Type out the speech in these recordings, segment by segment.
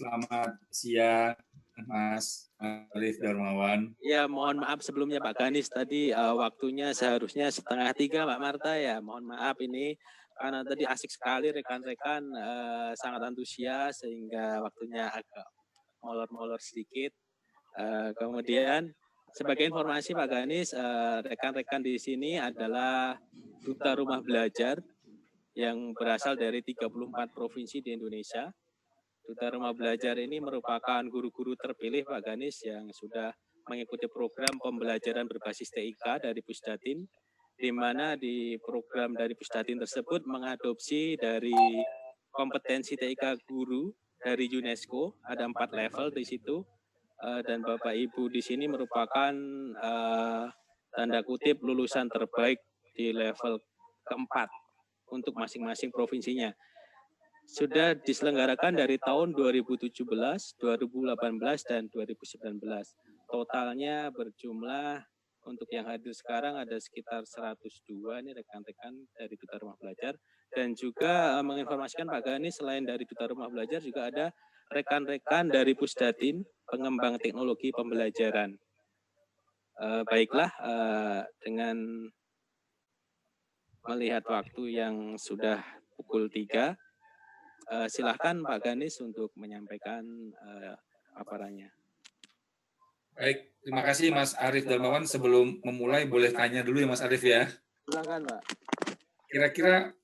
Selamat siang, Mas Arif Darmawan. Ya, mohon maaf sebelumnya Pak Ganis tadi waktunya seharusnya 2:30 Pak Marta ya. Mohon maaf ini karena tadi asik sekali rekan-rekan sangat antusias sehingga waktunya agak molor-molor sedikit. Kemudian sebagai informasi Pak Ganis, rekan-rekan di sini adalah duta rumah belajar yang berasal dari 34 provinsi di Indonesia. Duta Rumah Belajar ini merupakan guru-guru terpilih Pak Ganis yang sudah mengikuti program pembelajaran berbasis TIK dari Pusdatin, di mana di program dari Pusdatin tersebut mengadopsi dari kompetensi TIK guru dari UNESCO, ada 4 level di situ, dan Bapak Ibu di sini merupakan tanda kutip lulusan terbaik di level keempat untuk masing-masing provinsinya. Sudah diselenggarakan dari tahun 2017, 2018, dan 2019. Totalnya berjumlah untuk yang hadir sekarang ada sekitar 102 nih rekan-rekan dari Duta Rumah Belajar. Dan juga menginformasikan Pak Gani selain dari Duta Rumah Belajar juga ada rekan-rekan dari Pusdatin, pengembang teknologi pembelajaran. Baiklah, dengan melihat waktu yang sudah pukul 3, silahkan Pak Ganis untuk menyampaikan paparannya. Baik, terima kasih Mas Arif Darmawan. Sebelum memulai boleh tanya dulu ya Mas Arif ya. Silakan Pak. Kira-kira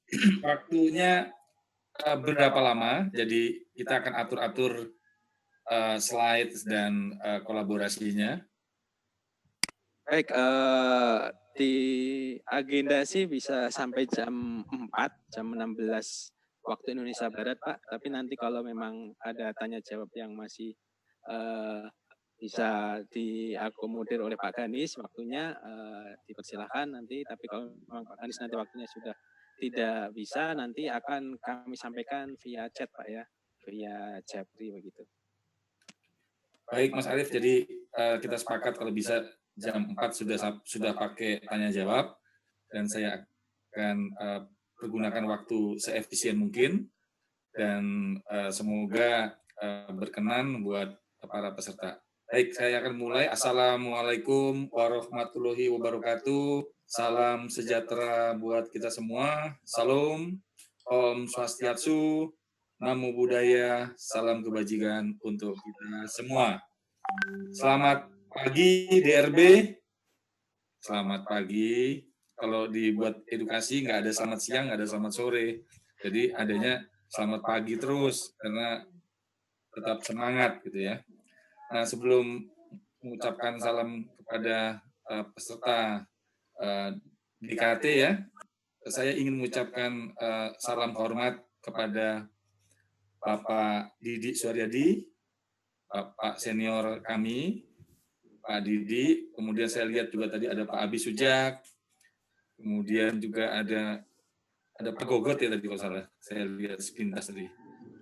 waktunya berapa lama? Jadi kita akan atur-atur slides dan kolaborasinya. Baik, di agenda sih bisa sampai jam 4, jam 16 waktu Indonesia Barat Pak. Tapi nanti kalau memang ada tanya jawab yang masih bisa diakomodir oleh Pak Ganis waktunya, dipersilahkan nanti. Tapi kalau memang Pak Ganis nanti waktunya sudah tidak bisa, nanti akan kami sampaikan via chat Pak ya, via Japri begitu. Baik Mas Arif, jadi kita sepakat kalau bisa jam 4 sudah pakai tanya jawab, dan saya akan pergunakan waktu seefisien mungkin, dan semoga berkenan buat para peserta. Baik, saya akan mulai. Assalamualaikum warahmatullahi wabarakatuh. Salam sejahtera buat kita semua. Salam, Om Swastiastu, Namo Buddhaya, salam kebajikan untuk kita semua. Selamat pagi DRB. Selamat pagi. Kalau dibuat edukasi nggak ada selamat siang, nggak ada selamat sore. Jadi adanya selamat pagi terus karena tetap semangat gitu ya. Nah, sebelum mengucapkan salam kepada peserta DKT ya, saya ingin mengucapkan salam hormat kepada Bapak Didi Suaryadi, Bapak senior kami, Pak Didi. Kemudian saya lihat juga tadi ada Pak Abi Sujak, kemudian juga ada Pak Gogot ya tadi kalau salah, saya lihat sepintas tadi.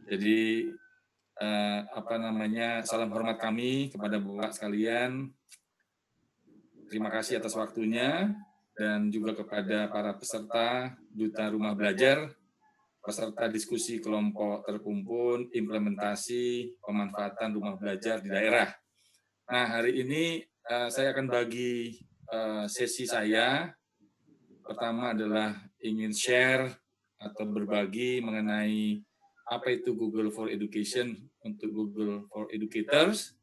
Jadi salam hormat kami kepada Bapak sekalian. Terima kasih atas waktunya, dan juga kepada para peserta Duta Rumah Belajar, peserta diskusi kelompok terkumpul implementasi pemanfaatan rumah belajar di daerah. Nah, hari ini saya akan bagi sesi saya. Pertama adalah ingin share atau berbagi mengenai apa itu Google for Education untuk Google for Educators.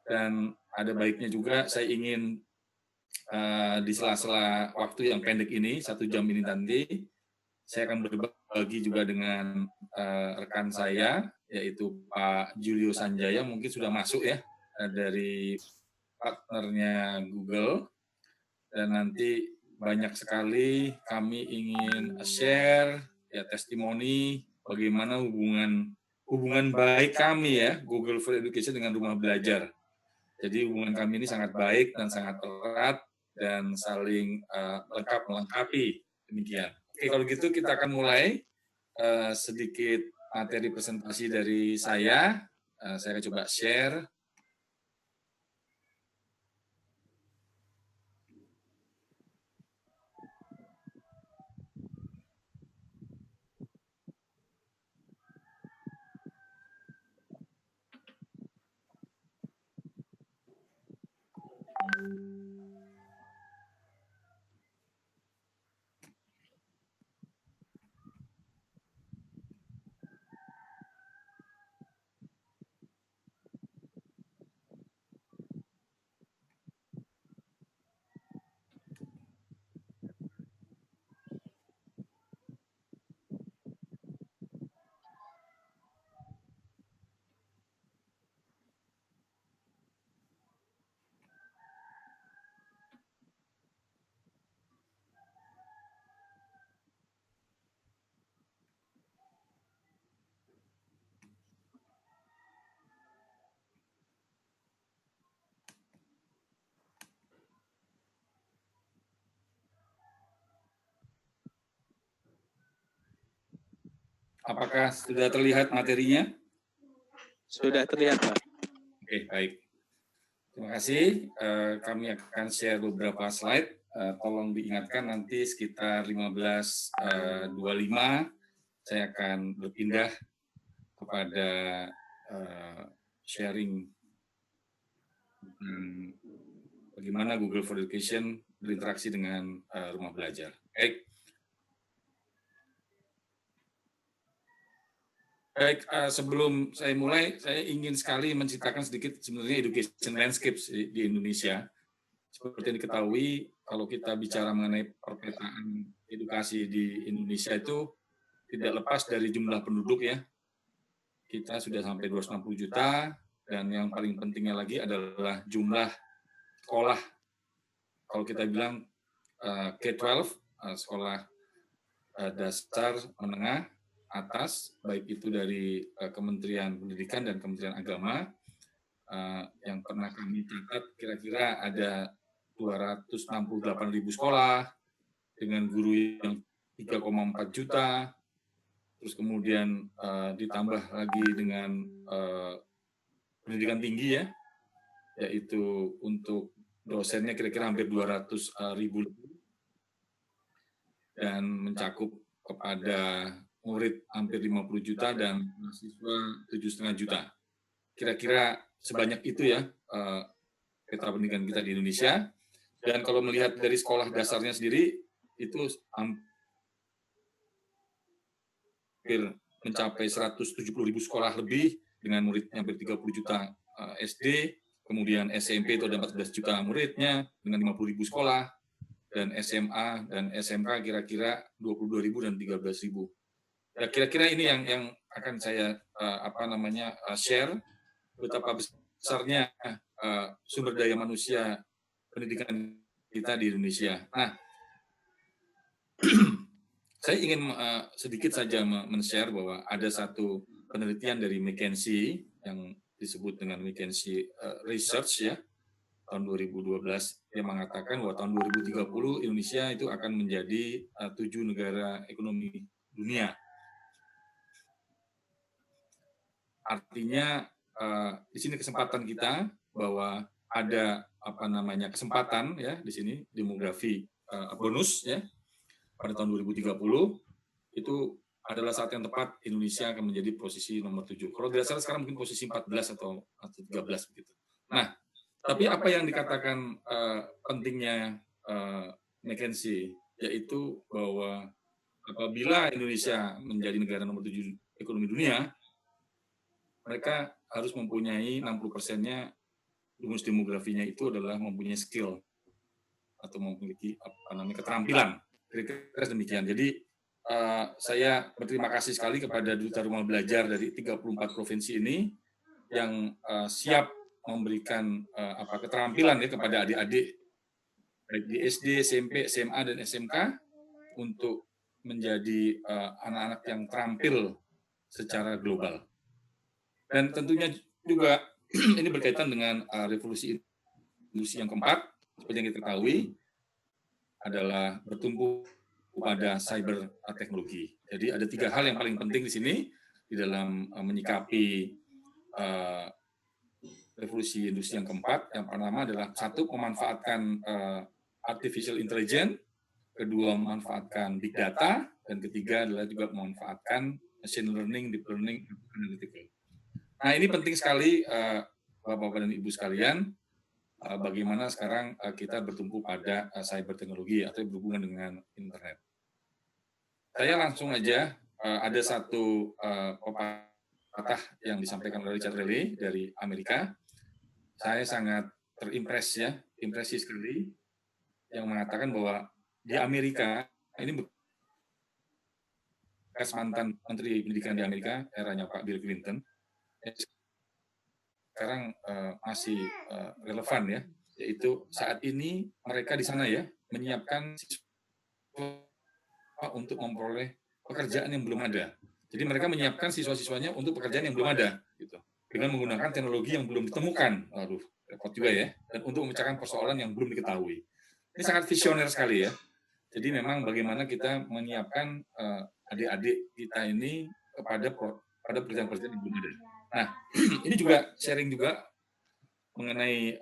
Dan ada baiknya juga saya ingin di sela-sela waktu yang pendek ini, 1 jam ini nanti, saya akan berbagi juga dengan rekan saya, yaitu Pak Julio Sanjaya, mungkin sudah masuk ya, dari partnernya Google. Dan nanti banyak sekali kami ingin share ya testimoni bagaimana hubungan baik kami ya Google for Education dengan rumah belajar. Jadi hubungan kami ini sangat baik dan sangat erat dan saling melengkapi demikian. Oke, kalau gitu kita akan mulai sedikit materi presentasi dari saya. Saya akan coba share. apakah sudah terlihat materinya? Sudah terlihat, Pak. Oke, baik. Terima kasih. Kami akan share beberapa slide. Tolong diingatkan nanti sekitar 15.25 saya akan berpindah kepada sharing bagaimana Google for Education berinteraksi dengan rumah belajar. Baik. Baik, sebelum saya mulai, saya ingin sekali menceritakan sedikit sebenarnya education landscape di Indonesia. Seperti yang diketahui, kalau kita bicara mengenai perpetaan edukasi di Indonesia itu tidak lepas dari jumlah penduduk ya. Kita sudah sampai 260 juta, dan yang paling pentingnya lagi adalah jumlah sekolah. Kalau kita bilang K-12, sekolah dasar menengah atas, baik itu dari Kementerian Pendidikan dan Kementerian Agama, yang pernah kami catat kira-kira ada 268.000 sekolah dengan guru yang 3,4 juta, terus kemudian ditambah lagi dengan pendidikan tinggi ya, yaitu untuk dosennya kira-kira hampir 200.000 dan mencakup kepada murid hampir 50 juta dan mahasiswa 7,5 juta. Kira-kira sebanyak itu ya peta pendidikan kita di Indonesia. Dan kalau melihat dari sekolah dasarnya sendiri, itu hampir mencapai 170.000 sekolah lebih dengan muridnya hampir 30 juta SD, kemudian SMP itu ada 14 juta muridnya dengan 50.000 sekolah, dan SMA dan SMK kira-kira 22.000 dan 13.000. Ya, kira-kira ini yang akan saya share betapa besarnya sumber daya manusia pendidikan kita di Indonesia. Nah, saya ingin sedikit saja men-share bahwa ada satu penelitian dari McKinsey yang disebut dengan McKinsey Research ya, tahun 2012, yang mengatakan bahwa tahun 2030 Indonesia itu akan menjadi 7 negara ekonomi dunia. Artinya di sini kesempatan kita bahwa ada kesempatan ya di sini demografi bonus ya pada tahun 2030 itu adalah saat yang tepat Indonesia akan menjadi posisi nomor 7. Kalau tidak salah sekarang mungkin posisi 14 atau 13 begitu. Nah, tapi apa yang dikatakan pentingnya McKinsey yaitu bahwa apabila Indonesia menjadi negara nomor 7 ekonomi dunia, mereka harus mempunyai 60%-nya rumus demografinya itu adalah mempunyai skill atau memiliki keterampilan. Kira-kira demikian. Jadi saya berterima kasih sekali kepada Duta Rumah Belajar dari 34 provinsi ini yang siap memberikan keterampilan ya kepada adik-adik baik di SD, SMP, SMA dan SMK untuk menjadi anak-anak yang terampil secara global. Dan tentunya juga ini berkaitan dengan revolusi industri yang keempat, seperti yang kita ketahui, adalah bertumpu pada cyber teknologi. Jadi ada 3 hal yang paling penting di sini di dalam menyikapi revolusi industri yang keempat. Yang pertama adalah satu, memanfaatkan artificial intelligence, kedua memanfaatkan big data, dan ketiga adalah juga memanfaatkan machine learning, deep learning, analytical. Nah, ini penting sekali Bapak dan Ibu sekalian, bagaimana sekarang kita bertumpu pada cyber teknologi atau berhubungan dengan internet. Saya langsung aja, ada satu pepatah yang disampaikan oleh Richard Raleigh dari Amerika. Saya sangat impresi sekali, yang mengatakan bahwa di Amerika, ini bekas mantan Menteri Pendidikan di Amerika, eranya Pak Bill Clinton, sekarang masih relevan ya, yaitu saat ini mereka di sana ya menyiapkan siswa untuk memperoleh pekerjaan yang belum ada. Jadi mereka menyiapkan siswa-siswanya untuk pekerjaan yang belum ada, gitu, dengan menggunakan teknologi yang belum ditemukan. Aduh, repot juga ya. Dan untuk memecahkan persoalan yang belum diketahui. Ini sangat visioner sekali ya. Jadi memang bagaimana kita menyiapkan adik-adik kita ini pada pekerjaan-pekerjaan yang belum ada. Nah, ini juga sharing juga mengenai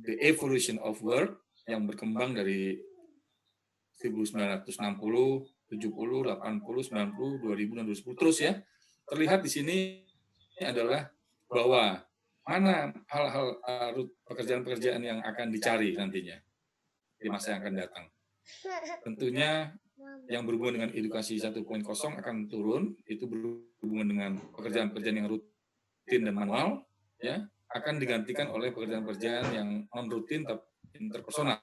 the evolution of work yang berkembang dari 1960, 70, 80, 90, 2000, dan 2010 terus ya. Terlihat di sini adalah bahwa mana hal-hal pekerjaan-pekerjaan yang akan dicari nantinya di masa yang akan datang. Tentunya yang berhubungan dengan edukasi 1.0 akan turun, itu berhubungan dengan pekerjaan-pekerjaan yang rutin dan manual, ya, akan digantikan oleh pekerjaan-pekerjaan yang non-rutin tapi interpersonal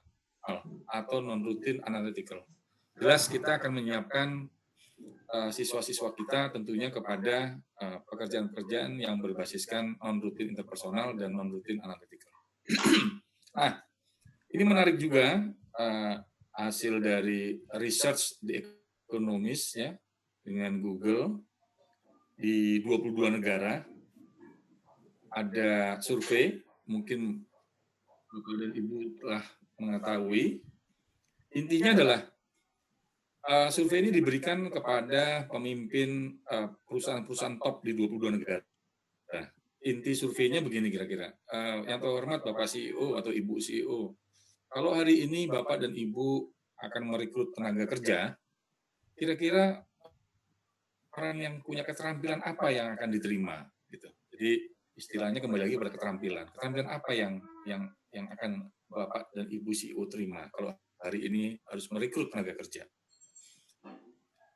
atau non-rutin analytical. Jelas kita akan menyiapkan siswa-siswa kita tentunya kepada pekerjaan-pekerjaan yang berbasiskan non-rutin interpersonal dan non-rutin analytical. Nah, ini menarik juga hasil dari research di Economist ya dengan Google di 22 negara. Ada survei, mungkin Bapak dan Ibu telah mengetahui. Intinya adalah survei ini diberikan kepada pemimpin perusahaan-perusahaan top di 22 negara. Nah, inti surveinya begini kira-kira. Yang terhormat Bapak CEO atau Ibu CEO, kalau hari ini Bapak dan Ibu akan merekrut tenaga kerja, kira-kira orang yang punya keterampilan apa yang akan diterima? Gitu. Jadi istilahnya kembali lagi pada keterampilan. Keterampilan apa yang akan Bapak dan Ibu CEO terima kalau hari ini harus merekrut tenaga kerja?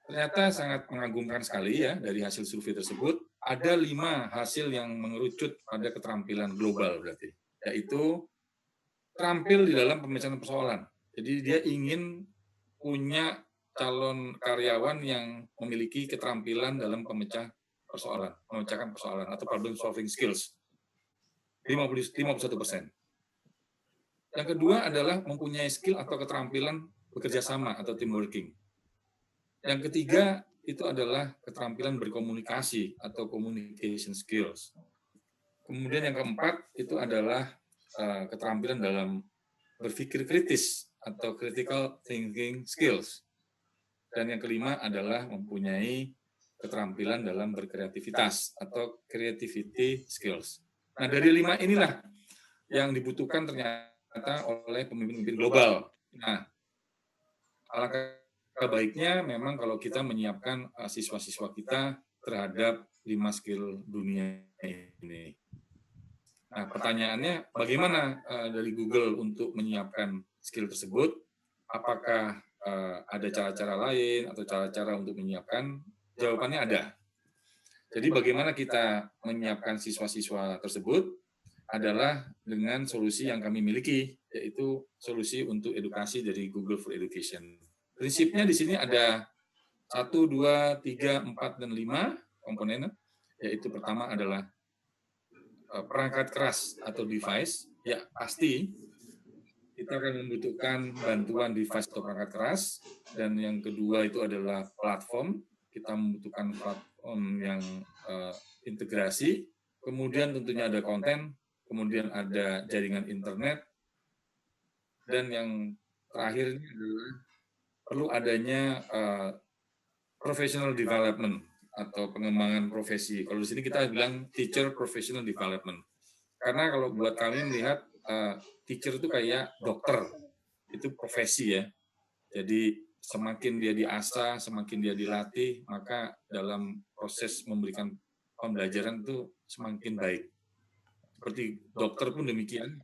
Ternyata sangat mengagumkan sekali ya dari hasil survei tersebut. Ada 5 hasil yang mengerucut pada keterampilan global berarti, yaitu terampil di dalam pemecahan persoalan. Jadi dia ingin punya calon karyawan yang memiliki keterampilan dalam memecahkan persoalan atau problem solving skills. 51%. Yang kedua adalah mempunyai skill atau keterampilan bekerja sama atau team working. Yang ketiga itu adalah keterampilan berkomunikasi atau communication skills. Kemudian yang keempat itu adalah keterampilan dalam berpikir kritis atau critical thinking skills. Dan yang kelima adalah mempunyai keterampilan dalam berkreativitas atau creativity skills. Nah, dari 5 inilah yang dibutuhkan ternyata oleh pemimpin global. Nah, alangkah baiknya memang kalau kita menyiapkan siswa-siswa kita terhadap 5 skill dunia ini. Nah, pertanyaannya bagaimana dari Google untuk menyiapkan skill tersebut? Apakah ada cara-cara lain atau cara-cara untuk menyiapkan? Jawabannya ada. Jadi bagaimana kita menyiapkan siswa-siswa tersebut adalah dengan solusi yang kami miliki, yaitu solusi untuk edukasi dari Google for Education. Prinsipnya di sini ada 1, 2, 3, 4, dan 5 komponen, yaitu pertama adalah perangkat keras atau device. Ya, pasti kita akan membutuhkan bantuan device atau perangkat keras. Dan yang kedua itu adalah platform. Kita membutuhkan platform yang integrasi. Kemudian tentunya ada konten, kemudian ada jaringan internet. Dan yang terakhir ini adalah perlu adanya professional development atau pengembangan profesi. Kalau di sini kita bilang teacher professional development. Karena kalau buat kami melihat teacher itu kayak dokter, itu profesi ya. Jadi semakin dia diasah, semakin dia dilatih, maka dalam proses memberikan pembelajaran itu semakin baik. Seperti dokter pun demikian,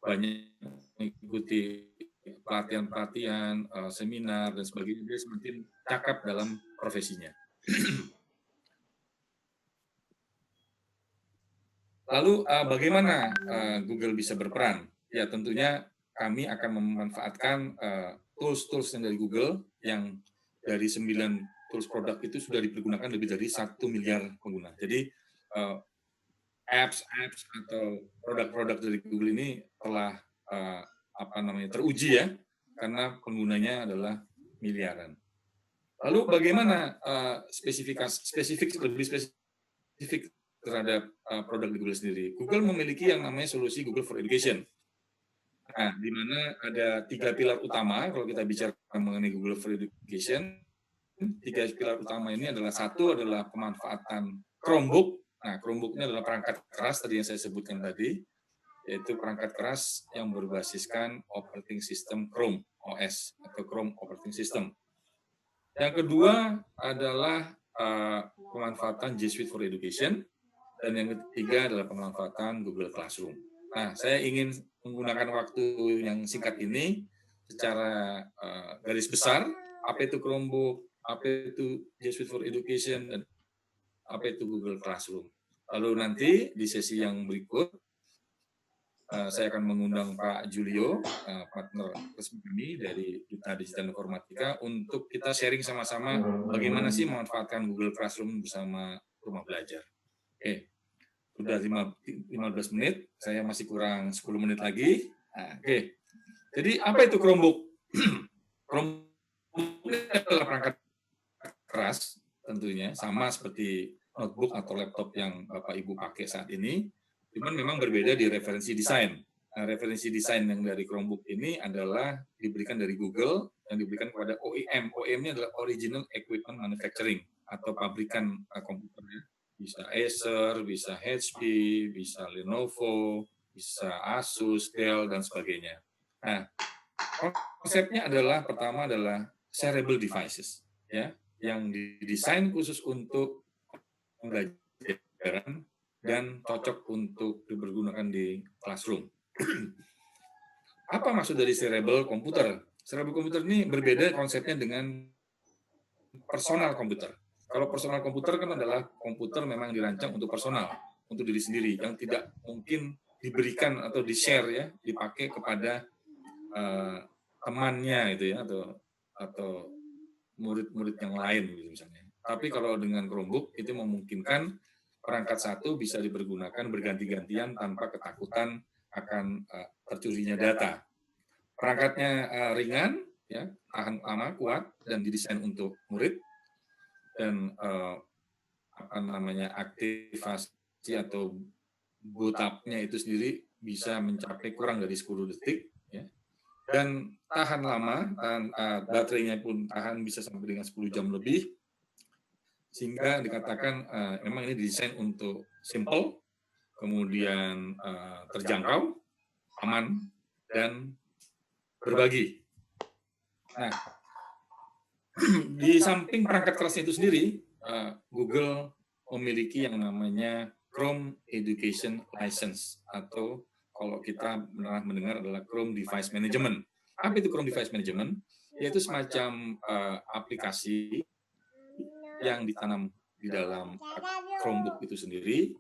banyak mengikuti pelatihan-pelatihan, seminar, dan sebagainya, dia semakin cakap dalam profesinya. Lalu bagaimana Google bisa berperan? Ya tentunya kami akan memanfaatkan tools-tools yang dari Google yang dari 9 tools produk itu sudah dipergunakan lebih dari 1 miliar pengguna. Jadi apps atau produk-produk dari Google ini telah teruji ya, karena penggunanya adalah miliaran. Lalu bagaimana lebih spesifik terhadap produk di Google sendiri? Google memiliki yang namanya solusi Google for Education. Nah, di mana ada 3 pilar utama kalau kita bicara mengenai Google for Education. tiga pilar utama ini adalah satu adalah pemanfaatan Chromebook. Nah, Chromebook ini adalah perangkat keras tadi yang saya sebutkan tadi, yaitu perangkat keras yang berbasiskan operating system Chrome OS atau Chrome operating system. Yang kedua adalah pemanfaatan G Suite for Education, dan yang ketiga adalah pemanfaatan Google Classroom. Nah, saya ingin menggunakan waktu yang singkat ini secara garis besar, apa itu Chromebook, apa itu G Suite for Education, dan apa itu Google Classroom. Lalu nanti di sesi yang berikut, saya akan mengundang Pak Julio, partner resmi kami dari Duta Digital Informatika, untuk kita sharing sama-sama bagaimana sih memanfaatkan Google Classroom bersama Rumah Belajar. Oke, sudah 15 menit, saya masih kurang 10 menit lagi. Nah, oke, jadi apa itu Chromebook? Chromebook adalah perangkat keras tentunya, sama seperti notebook atau laptop yang Bapak Ibu pakai saat ini, cuman memang berbeda di referensi desain. Nah, referensi desain yang dari Chromebook ini adalah diberikan dari Google, yang diberikan kepada OEM. OEM-nya adalah Original Equipment Manufacturing, atau pabrikan komputernya. Bisa Acer, bisa HP, bisa Lenovo, bisa Asus, Dell, dan sebagainya. Nah, konsepnya adalah, pertama adalah shareable devices, ya, yang didesain khusus untuk pembelajaran dan cocok untuk dipergunakan di classroom. Apa maksud dari shareable komputer? Shareable komputer ini berbeda konsepnya dengan personal komputer. Kalau personal komputer kan adalah komputer memang dirancang untuk personal, untuk diri sendiri, yang tidak mungkin diberikan atau di-share, ya, dipakai kepada temannya itu, ya, atau murid-murid yang lain gitu misalnya. Tapi kalau dengan Chromebook itu memungkinkan perangkat satu bisa dipergunakan berganti-gantian tanpa ketakutan akan tercurinya data. Perangkatnya ringan, ya, tahan lama, kuat, dan didesain untuk murid, dan aktivasi atau boot up-nya itu sendiri bisa mencapai kurang dari 10 detik, ya. Dan tahan lama, baterainya pun tahan bisa sampai dengan 10 jam lebih, sehingga dikatakan memang ini didesain untuk simple, kemudian terjangkau, aman, dan berbagi. Nah, di samping perangkat kerasnya itu sendiri, Google memiliki yang namanya Chrome Education License, atau kalau kita pernah mendengar adalah Chrome Device Management. Apa itu Chrome Device Management? Yaitu semacam aplikasi yang ditanam di dalam Chromebook itu sendiri,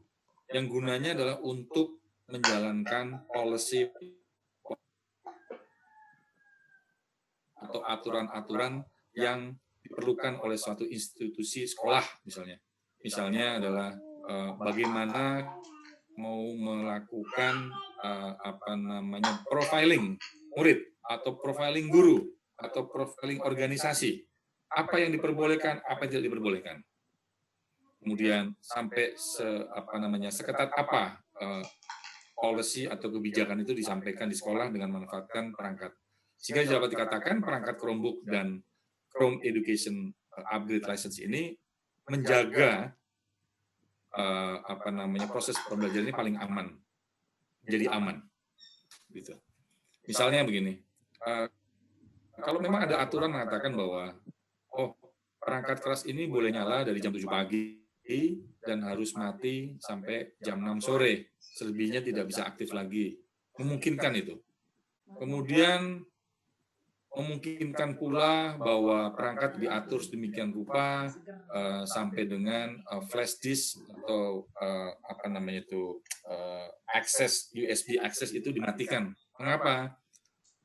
yang gunanya adalah untuk menjalankan policy atau aturan-aturan yang diperlukan oleh suatu institusi sekolah misalnya. Misalnya adalah bagaimana mau melakukan profiling murid, atau profiling guru, atau profiling organisasi. Apa yang diperbolehkan, apa yang tidak diperbolehkan. Kemudian sampai seketat apa policy atau kebijakan itu disampaikan di sekolah dengan memanfaatkan perangkat. Sehingga dapat dikatakan perangkat Chromebook dan Chrome Education Upgrade License ini menjaga proses pembelajaran ini paling aman, jadi aman, gitu. Misalnya begini, kalau memang ada aturan mengatakan bahwa perangkat keras ini boleh nyala dari jam 7 pagi dan harus mati sampai jam 6 sore, selebihnya tidak bisa aktif lagi, memungkinkan itu. Kemudian memungkinkan pula bahwa perangkat diatur sedemikian rupa sampai dengan flash disk atau akses USB akses itu dimatikan. Mengapa?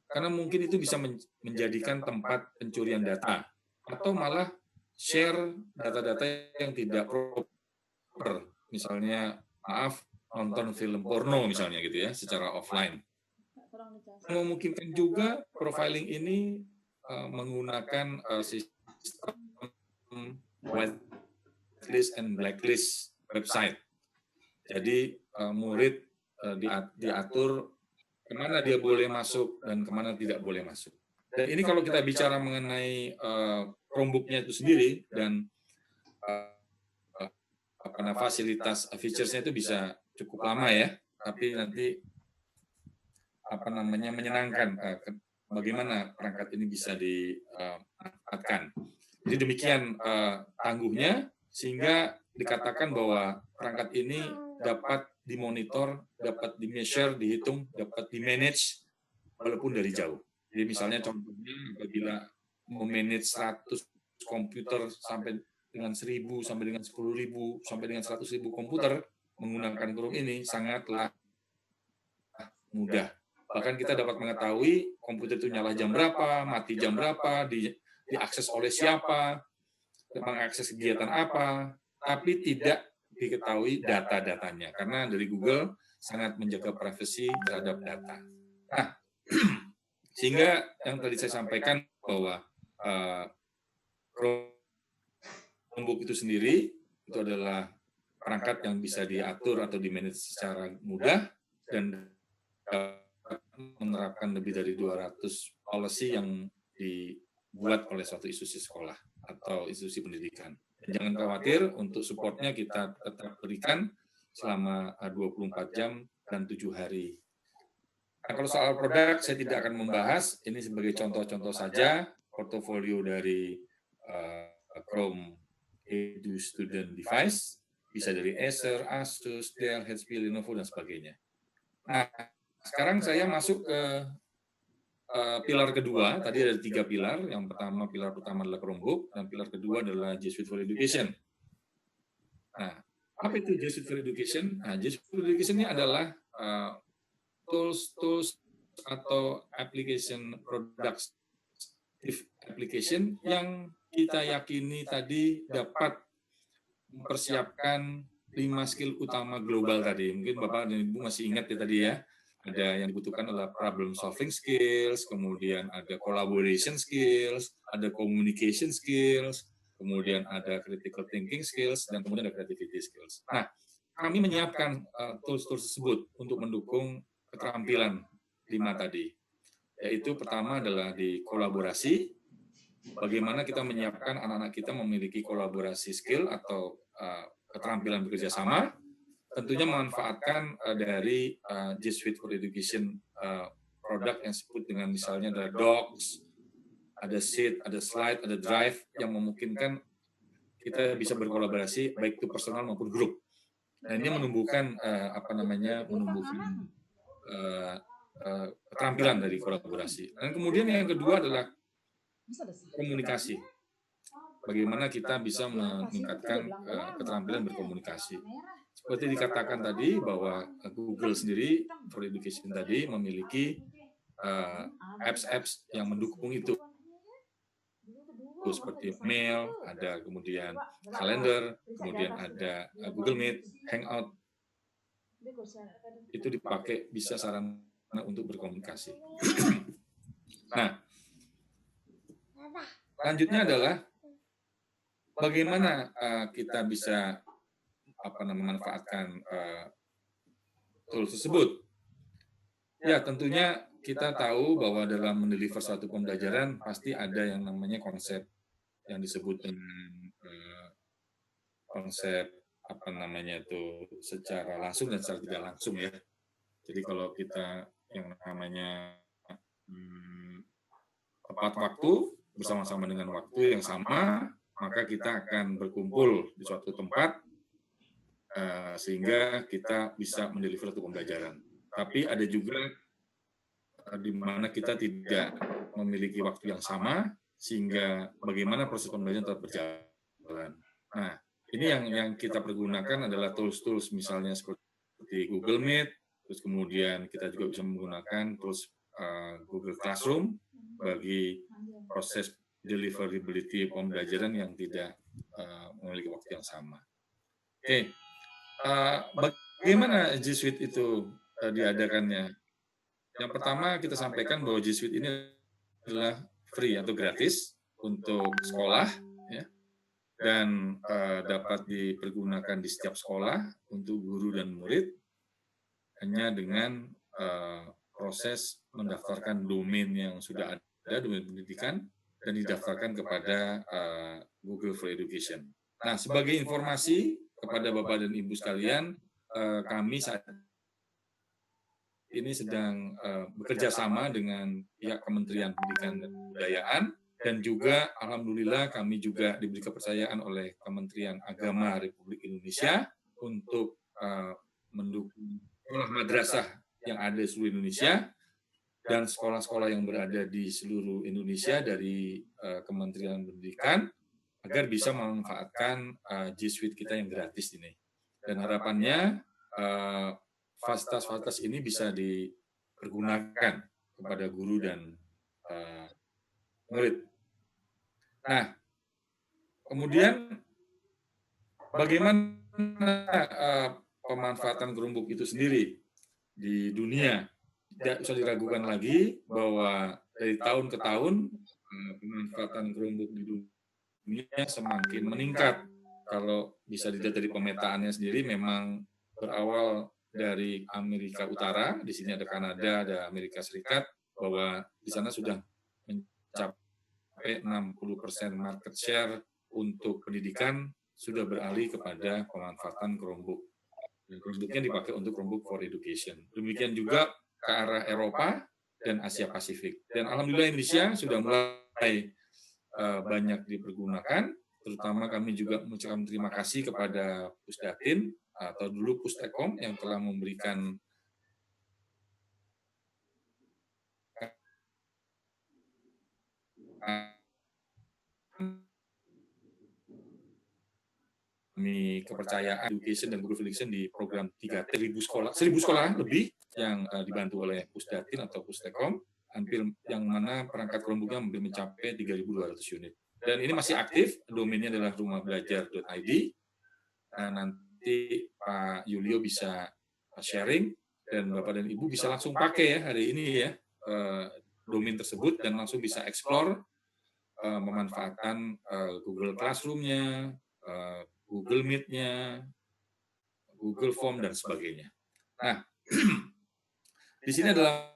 Karena mungkin itu bisa menjadikan tempat pencurian data, atau malah share data-data yang tidak proper. Misalnya, nonton film porno misalnya gitu, ya, secara offline. Memungkinkan juga profiling ini menggunakan sistem whitelist and blacklist website. Jadi murid diatur kemana dia boleh masuk dan kemana tidak boleh masuk. Dan ini kalau kita bicara mengenai Chromebook-nya itu sendiri dan fasilitas features-nya itu bisa cukup lama ya, tapi nanti menyenangkan bagaimana perangkat ini bisa dimanfaatkan. Jadi demikian tangguhnya sehingga dikatakan bahwa perangkat ini dapat dimonitor, dapat di-measure, dihitung, dapat di-manage walaupun dari jauh. Jadi misalnya contohnya apabila memanage 100 komputer sampai dengan 1.000 sampai dengan 10.000 sampai dengan 100.000 komputer menggunakan Chrome ini sangatlah mudah. Bahkan kita dapat mengetahui komputer itu nyala jam berapa, mati jam berapa, diakses oleh siapa, mengakses kegiatan apa, tapi tidak diketahui data-datanya karena dari Google sangat menjaga privasi terhadap data. Nah, sehingga yang tadi saya sampaikan bahwa Chromebook itu sendiri itu adalah perangkat yang bisa diatur atau di-manage secara mudah dan menerapkan lebih dari 200 policy yang dibuat oleh suatu institusi sekolah atau institusi pendidikan. Dan jangan khawatir, untuk supportnya kita tetap berikan selama 24 jam dan 7 hari. Nah, kalau soal produk, saya tidak akan membahas. Ini sebagai contoh-contoh saja, portofolio dari Chrome Edu Student Device, bisa dari Acer, Asus, Dell, HP, Lenovo, dan sebagainya. Nah, sekarang saya masuk ke pilar kedua. Tadi ada 3 pilar. Yang pertama, pilar pertama adalah Chromebook, dan pilar kedua adalah G Suite for Education. Nah, apa itu G Suite for Education? Nah, G Suite for Education ini adalah tools atau application products application yang kita yakini tadi dapat mempersiapkan 5 skill utama global tadi. Mungkin Bapak dan Ibu masih ingat ya tadi ya. Ada yang dibutuhkan adalah problem solving skills, kemudian ada collaboration skills, ada communication skills, kemudian ada critical thinking skills, dan kemudian ada creativity skills. Nah, kami menyiapkan tools-tools tersebut untuk mendukung keterampilan 5 tadi. Yaitu pertama adalah di kolaborasi, bagaimana kita menyiapkan anak-anak kita memiliki kolaborasi skill atau keterampilan bekerja sama, tentunya memanfaatkan dari G Suite for Education produk yang disebut dengan misalnya ada Docs, ada Sheet, ada Slide, ada Drive yang memungkinkan kita bisa berkolaborasi baik itu personal maupun grup. Nah, ini menumbuhkan keterampilan dari kolaborasi. Dan kemudian yang kedua adalah komunikasi. Bagaimana kita bisa meningkatkan keterampilan berkomunikasi. Seperti dikatakan tadi bahwa Google sendiri for Education tadi memiliki apps-apps yang mendukung itu. Seperti mail, ada kemudian kalender, kemudian ada Google Meet, Hangout. Itu dipakai bisa sarana untuk berkomunikasi. Nah, selanjutnya adalah bagaimana kita bisa memanfaatkan tools tersebut. Ya, tentunya kita tahu bahwa dalam mendeliver suatu pembelajaran pasti ada yang namanya konsep yang disebut dengan konsep secara langsung dan secara tidak langsung ya. Jadi kalau kita yang namanya tepat waktu bersama-sama dengan waktu yang sama, maka kita akan berkumpul di suatu tempat sehingga kita bisa mendeliver suatu pembelajaran. Tapi ada juga di mana kita tidak memiliki waktu yang sama, sehingga bagaimana proses pembelajaran tetap berjalan. Nah, ini yang kita pergunakan adalah tools-tools misalnya seperti Google Meet, terus kemudian kita juga bisa menggunakan tools Google Classroom bagi proses deliverability pembelajaran yang tidak memiliki waktu yang sama. Oke, bagaimana G Suite itu diadakannya? Yang pertama kita sampaikan bahwa G Suite ini adalah free atau gratis untuk sekolah, ya, dan dapat dipergunakan di setiap sekolah untuk guru dan murid hanya dengan proses mendaftarkan domain yang sudah ada, domain pendidikan, dan didaftarkan kepada Google for Education. Nah, sebagai informasi kepada Bapak dan Ibu sekalian, kami saat ini sedang bekerja sama dengan pihak Kementerian Pendidikan dan Kebudayaan, dan juga alhamdulillah kami juga diberi kepercayaan oleh Kementerian Agama Republik Indonesia untuk mendukung sekolah madrasah yang ada di seluruh Indonesia dan sekolah-sekolah yang berada di seluruh Indonesia dari Kementerian Pendidikan agar bisa memanfaatkan G Suite kita yang gratis ini. Dan harapannya fasilitas-fasilitas ini bisa dipergunakan kepada guru dan murid. Nah, kemudian bagaimana pemanfaatan Chromebook itu sendiri di dunia? Tidak usah diragukan lagi bahwa dari tahun ke tahun pemanfaatan Chromebook di dunia semakin meningkat. Kalau bisa dilihat dari pemetaannya sendiri, memang berawal dari Amerika Utara, di sini ada Kanada, ada Amerika Serikat, bahwa di sana sudah mencapai 60% market share untuk pendidikan sudah beralih kepada pemanfaatan Chromebook. Dan Chromebook-nya dipakai untuk Chromebook for Education. Demikian juga ke arah Eropa dan Asia Pasifik. Dan alhamdulillah Indonesia sudah mulai banyak dipergunakan, terutama kami juga mengucapkan terima kasih kepada Pusdatin atau dulu Pustekom yang telah memberikan kami kepercayaan education dan Google Education di program 3.000 sekolah, 1.000 sekolah lebih yang dibantu oleh Pusdatin atau Pustekom, hampir yang mana perangkat Chromebook-nya hampir mencapai 3.200 unit. Dan ini masih aktif, domainnya adalah rumahbelajar.id. Nanti Pak Yulio bisa sharing dan Bapak dan Ibu bisa langsung pakai ya hari ini ya domain tersebut dan langsung bisa explore memanfaatkan Google Classroom-nya, Google Meet-nya, Google Form, dan sebagainya. Nah, di sini adalah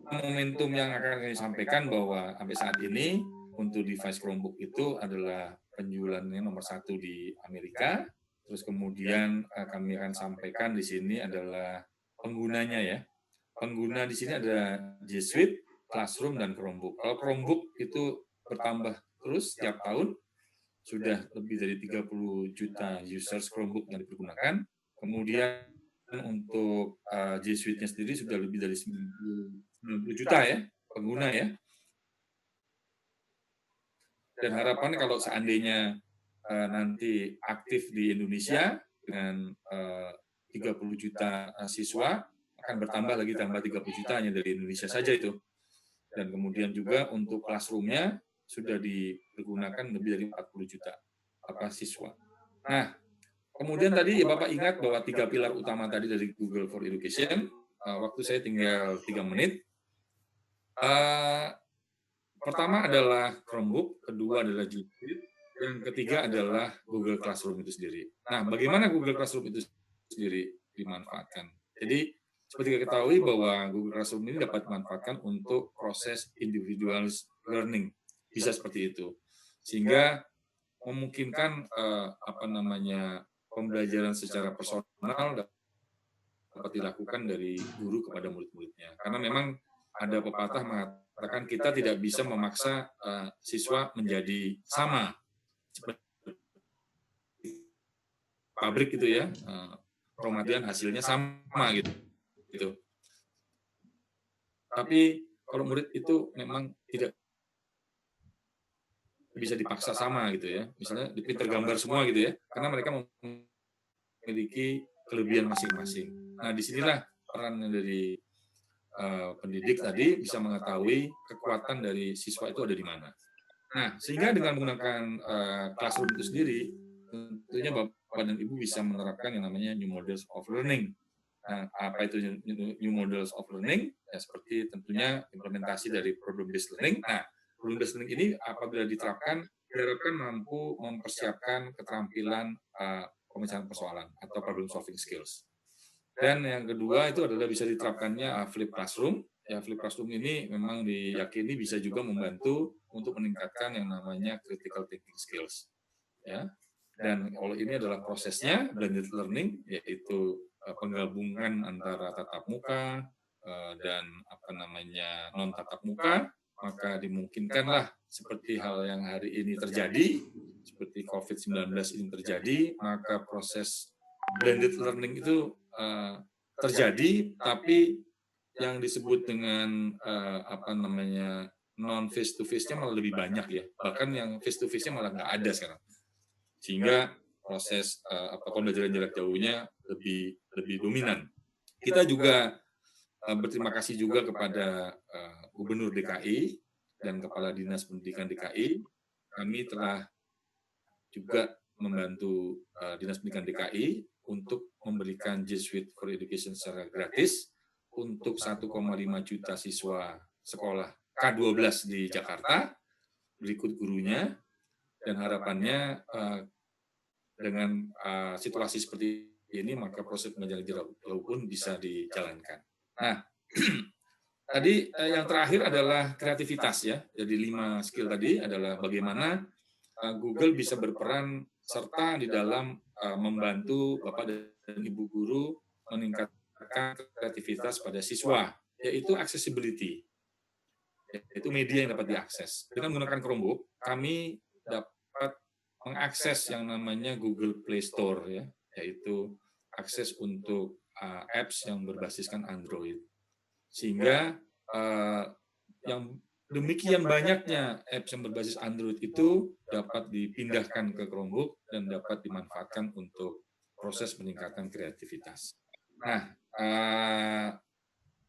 momentum yang akan kami sampaikan bahwa sampai saat ini untuk device Chromebook itu adalah penjualannya nomor 1 di Amerika. Terus kemudian kami akan sampaikan di sini adalah penggunanya ya. Pengguna di sini ada G Suite, Classroom, dan Chromebook. Kalau Chromebook itu bertambah terus setiap tahun, sudah lebih dari 30 juta users Chromebook yang dipergunakan. Kemudian untuk G Suite-nya sendiri sudah lebih dari 90 juta ya pengguna ya. Dan harapannya kalau seandainya nanti aktif di Indonesia dengan 30 juta siswa, akan bertambah lagi tambah 30 juta hanya dari Indonesia saja itu. Dan kemudian juga untuk classroom-nya sudah dipergunakan lebih dari 40 juta siswa. Nah, kemudian tadi ya Bapak ingat bahwa 3 pilar utama tadi dari Google for Education, waktu saya tinggal 3 menit. Pertama adalah Chromebook, kedua adalah G Suite, yang ketiga adalah Google Classroom itu sendiri. Nah, bagaimana Google Classroom itu sendiri dimanfaatkan? Jadi, seperti kita ketahui bahwa Google Classroom ini dapat dimanfaatkan untuk proses individualized learning, bisa seperti itu, sehingga memungkinkan pembelajaran secara personal dapat dilakukan dari guru kepada murid-muridnya. Karena memang ada pepatah mengatakan kita tidak bisa memaksa siswa menjadi sama seperti pabrik gitu ya, kemudian hasilnya sama gitu. Tapi kalau murid itu memang tidak bisa dipaksa sama gitu ya. Misalnya dipinter gambar semua gitu ya, karena mereka memiliki kelebihan masing-masing. Nah, disinilah peran dari pendidik tadi bisa mengetahui kekuatan dari siswa itu ada di mana. Nah, sehingga dengan menggunakan Classroom itu sendiri, tentunya Bapak dan Ibu bisa menerapkan yang namanya New Models of Learning. Nah, apa itu New Models of Learning? Ya, seperti tentunya implementasi dari Problem-Based Learning. Nah, Problem-Based Learning ini apabila diterapkan, diharapkan mampu mempersiapkan keterampilan pemecahan persoalan atau problem solving skills. Dan yang kedua itu adalah bisa diterapkannya Flip Classroom. Ya, Flip Classroom ini memang diyakini bisa juga membantu untuk meningkatkan yang namanya critical thinking skills. Ya. Dan kalau ini adalah prosesnya blended learning, yaitu penggabungan antara tatap muka dan non tatap muka, maka dimungkinkanlah seperti hal yang hari ini terjadi, seperti COVID-19 ini terjadi, maka proses blended learning itu terjadi, tapi yang disebut dengan non face to face-nya malah lebih banyak ya, bahkan yang face to face-nya malah nggak ada sekarang, sehingga proses pembelajaran jarak jauhnya lebih dominan. Kita juga berterima kasih juga kepada Gubernur DKI dan Kepala Dinas Pendidikan DKI. Kami telah juga membantu Dinas Pendidikan DKI untuk memberikan G Suite for Education secara gratis untuk 1,5 juta siswa sekolah K12 di Jakarta, berikut gurunya, dan harapannya dengan situasi seperti ini, maka proses pembelajaran jarak jauh pun bisa dijalankan. Nah, tadi yang terakhir adalah kreativitas ya. Jadi 5 skill tadi adalah bagaimana Google bisa berperan serta di dalam membantu Bapak dan Ibu guru meningkatkan kreativitas pada siswa, yaitu accessibility, yaitu media yang dapat diakses. Dengan menggunakan Chromebook, kami dapat mengakses yang namanya Google Play Store, ya, yaitu akses untuk apps yang berbasiskan Android. Sehingga yang demikian banyaknya apps yang berbasis Android itu dapat dipindahkan ke Chromebook dan dapat dimanfaatkan untuk proses peningkatan kreativitas. Nah,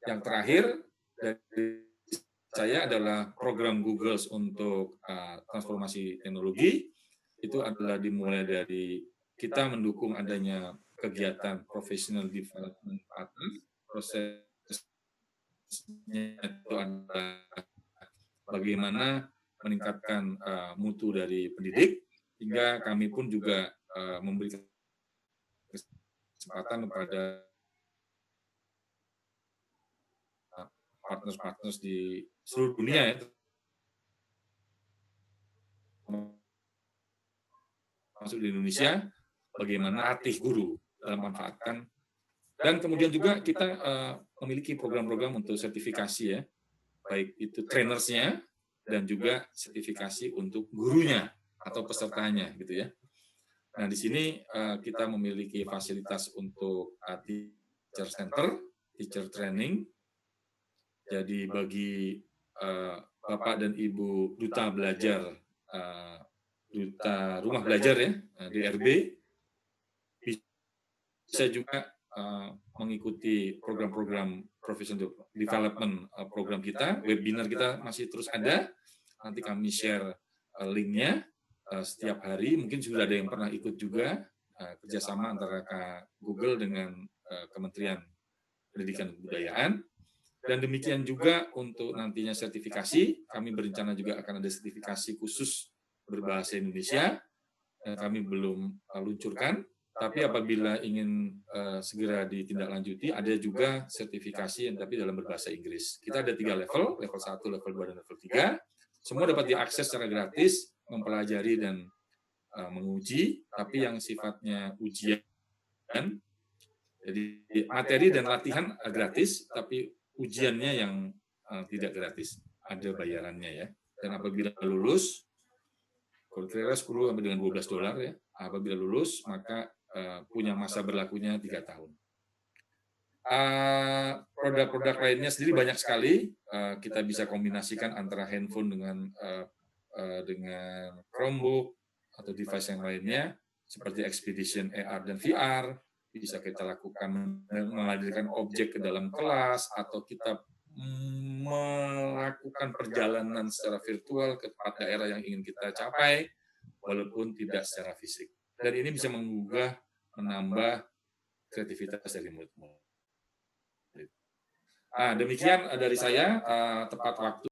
yang terakhir dari saya adalah program Google untuk transformasi teknologi. Itu adalah dimulai dari kita mendukung adanya kegiatan professional development partner, prosesnya itu adalah bagaimana meningkatkan mutu dari pendidik, hingga kami pun juga memberikan kesempatan kepada partners-partners di seluruh dunia ya, masuk di Indonesia, bagaimana latih guru dalam memanfaatkan, dan kemudian juga kita memiliki program-program untuk sertifikasi ya, baik itu trainersnya dan juga sertifikasi untuk gurunya atau pesertanya gitu ya. Nah di sini kita memiliki fasilitas untuk teacher center, teacher training. Jadi bagi Bapak dan Ibu duta belajar, duta rumah belajar ya, DRB, bisa juga mengikuti program-program professional development program kita. Webinar kita masih terus ada, nanti kami share linknya setiap hari. Mungkin sudah ada yang pernah ikut juga, kerjasama antara Google dengan Kementerian Pendidikan dan Kebudayaan. Dan demikian juga untuk nantinya sertifikasi, kami berencana juga akan ada sertifikasi khusus berbahasa Indonesia, kami belum luncurkan, tapi apabila ingin segera ditindaklanjuti, ada juga sertifikasi yang tapi dalam berbahasa Inggris. Kita ada 3 level 1, level 2, dan level 3. Semua dapat diakses secara gratis, mempelajari dan menguji, tapi yang sifatnya ujian, jadi materi dan latihan gratis, tapi ujiannya yang tidak gratis, ada bayarannya ya. Dan apabila lulus, kira-kira 10 sampai dengan $12 ya. Apabila lulus, maka punya masa berlakunya 3 tahun. Produk-produk lainnya sendiri banyak sekali. Kita bisa kombinasikan antara handphone dengan Chromebook atau device yang lainnya, seperti Expedition AR dan VR. Bisa kita lakukan menghadirkan objek ke dalam kelas, atau kita melakukan perjalanan secara virtual ke tempat daerah yang ingin kita capai, walaupun tidak secara fisik. Dan ini bisa menambah kreativitas dari murid-murid. Demikian dari saya, tepat waktu.